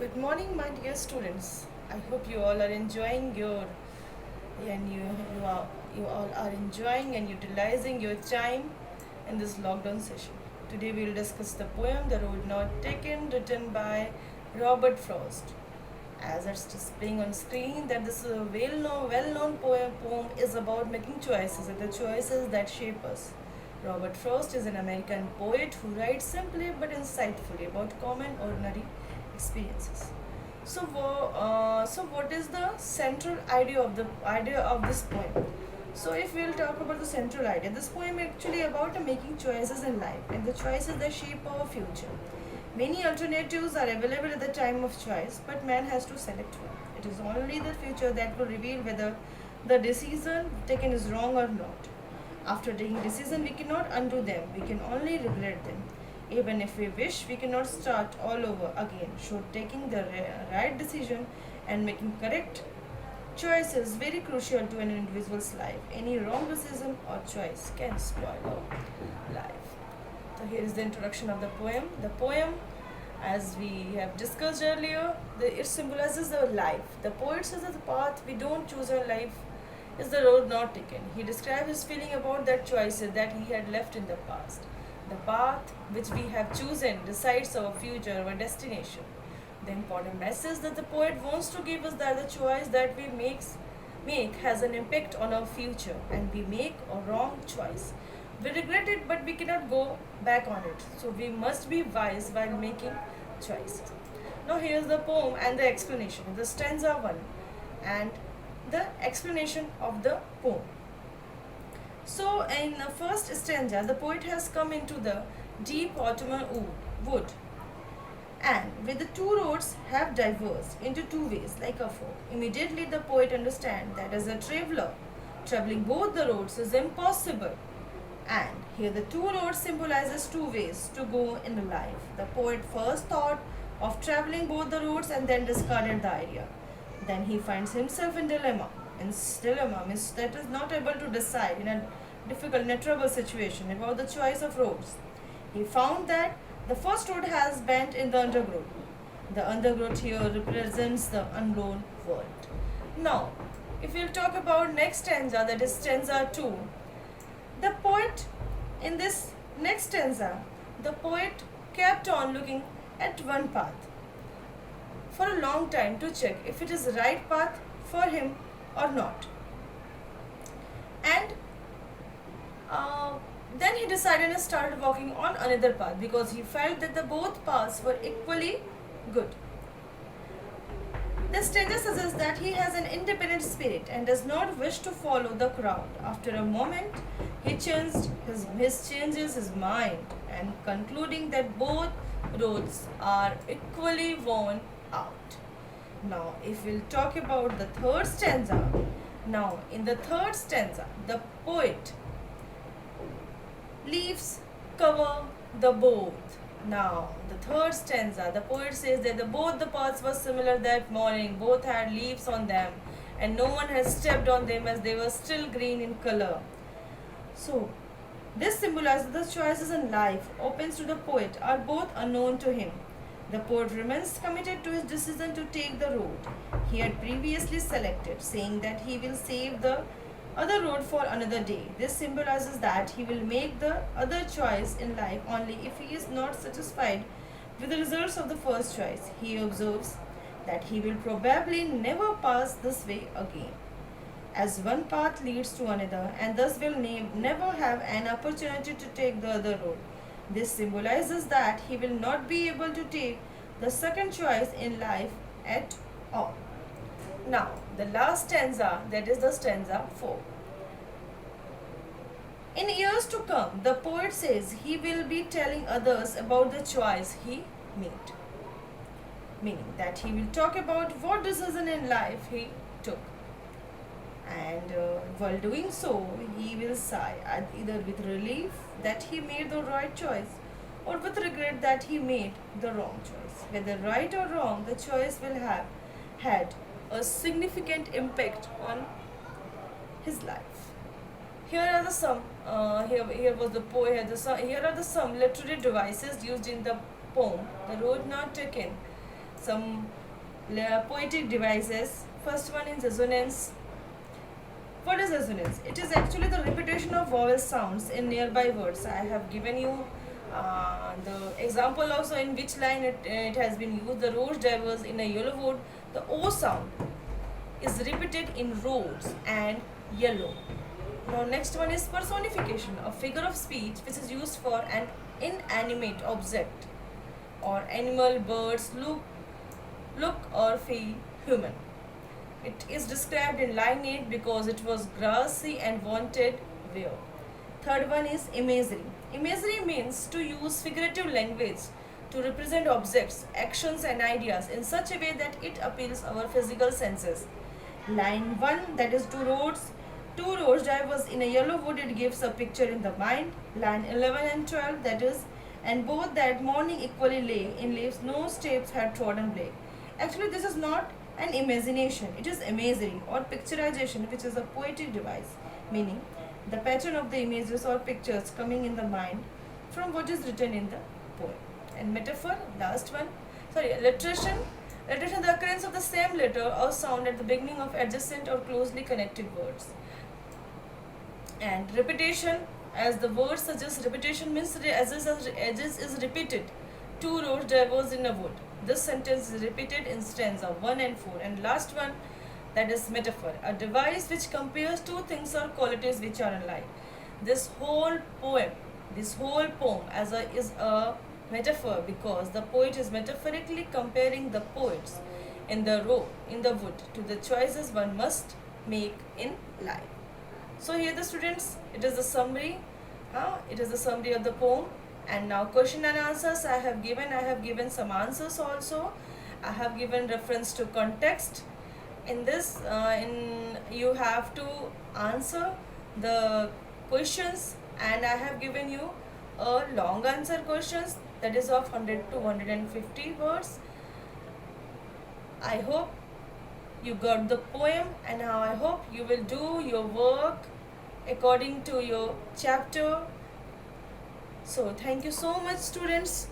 Good morning, my dear students. I hope you all are enjoying your and you all are enjoying and utilizing your time in this lockdown session. Today we will discuss the poem "The Road Not Taken," written by Robert Frost. As it's displaying on screen, that this is a well-known poem is about making choices and the choices that shape us. Robert Frost is an American poet who writes simply but insightfully about common, ordinary experiences. So what is the central idea of this poem? So, if we'll talk about the central idea, this poem actually about making choices in life and the choices that shape our future. Many alternatives are available at the time of choice, but man has to select one. It is only the future that will reveal whether the decision taken is wrong or not. After taking decision, we cannot undo them. We can only regret them. Even if we wish, we cannot start all over again. So, taking the right decision and making correct choice is very crucial to an individual's life. Any wrong decision or choice can spoil our life. So, here is the introduction of the poem. The poem, as we have discussed earlier, it symbolizes our life. The poet says that the path we don't choose our life is the road not taken. He describes his feeling about that choices that he had left in the past. The path which we have chosen decides our future, our destination. The important message that the poet wants to give us that the choice that we make has an impact on our future, and we make a wrong choice. We regret it, but we cannot go back on it. So we must be wise while making choices. Now here's the poem and the explanation. The stanza 1 and the explanation of the poem. So, in the first stanza, the poet has come into the deep autumnal wood, and where the two roads have diverged into two ways, like a fork. Immediately, the poet understands that as a traveler, traveling both the roads is impossible. And here, the two roads symbolizes two ways to go in life. The poet first thought of traveling both the roads and then discarded the idea. Then he finds himself in dilemma. In dilemma means that is not able to decide in a trouble situation about the choice of roads. He found that the first road has bent in the undergrowth. The undergrowth here represents the unknown world. Now, if we'll talk about next stanza, that is stanza 2, the poet in this next stanza, the poet kept on looking at one path for a long time to check if it is the right path for him or not. And then he decided to start walking on another path because he felt that the both paths were equally good. The stanza suggests that he has an independent spirit and does not wish to follow the crowd. After a moment, he changes his mind and concluding that both roads are equally worn out. Now, if we'll talk about the third stanza, now in the third stanza, the poet leaves cover the both. Now, the third stanza, the poet says that both the paths were similar that morning, both had leaves on them, and no one has stepped on them as they were still green in color. So, this symbolizes the choices in life opens to the poet are both unknown to him. The poet remains committed to his decision to take the road he had previously selected, saying that he will save the other road for another day. This symbolizes that he will make the other choice in life only if he is not satisfied with the results of the first choice. He observes that he will probably never pass this way again, as one path leads to another, and thus will never have an opportunity to take the other road. This symbolizes that he will not be able to take the second choice in life at all. Now, the last stanza, that is the stanza 4. In years to come, the poet says he will be telling others about the choice he made. Meaning that he will talk about what decision in life he took. And while doing so, he will sigh either with relief that he made the right choice or with regret that he made the wrong choice. Whether right or wrong, the choice will have had a significant impact on his life. Here are the some. Here was the poem. Here are the some literary devices used in the poem. The road not taken some poetic devices. First one is assonance. What is assonance? It is actually the repetition of vowel sounds in nearby words. I have given you the example also in which line it has been used. The rose diverse in a yellow wood. The O sound is repeated in rose and yellow. Now next one is personification, a figure of speech which is used for an inanimate object or animal, birds, look or feel human. It is described in line 8 because it was grassy and wanted wear. Third one is imagery. Imagery means to use figurative language to represent objects, actions and ideas in such a way that it appeals our physical senses. Line 1, that is two roads divers in a yellow wood, it gives a picture in the mind. Line 11 and 12, that is, and both that morning equally lay in leaves, no steps had trodden blade. Actually, this is not an imagination, it is imagery or picturization, which is a poetic device, meaning the pattern of the images or pictures coming in the mind from what is written in the poem. And metaphor, last one, alliteration. Alliteration, the occurrence of the same letter or sound at the beginning of adjacent or closely connected words. And repetition, as the word suggests, repetition means edges is repeated. Two roads diverge in a wood. This sentence is repeated in stanza 1 and 4. And last one, that is metaphor, a device which compares two things or qualities which are alike. This whole poem is a metaphor because the poet is metaphorically comparing the poets in the wood to the choices one must make in life. So here the students, it is the summary. It is the summary of the poem. And now question and answers I have given some answers also. I have given reference to context. In this, you have to answer the questions, and I have given you a long answer questions that is of 100 to 150 words. I hope you got the poem, and now I hope you will do your work according to your chapter. So thank you so much, students.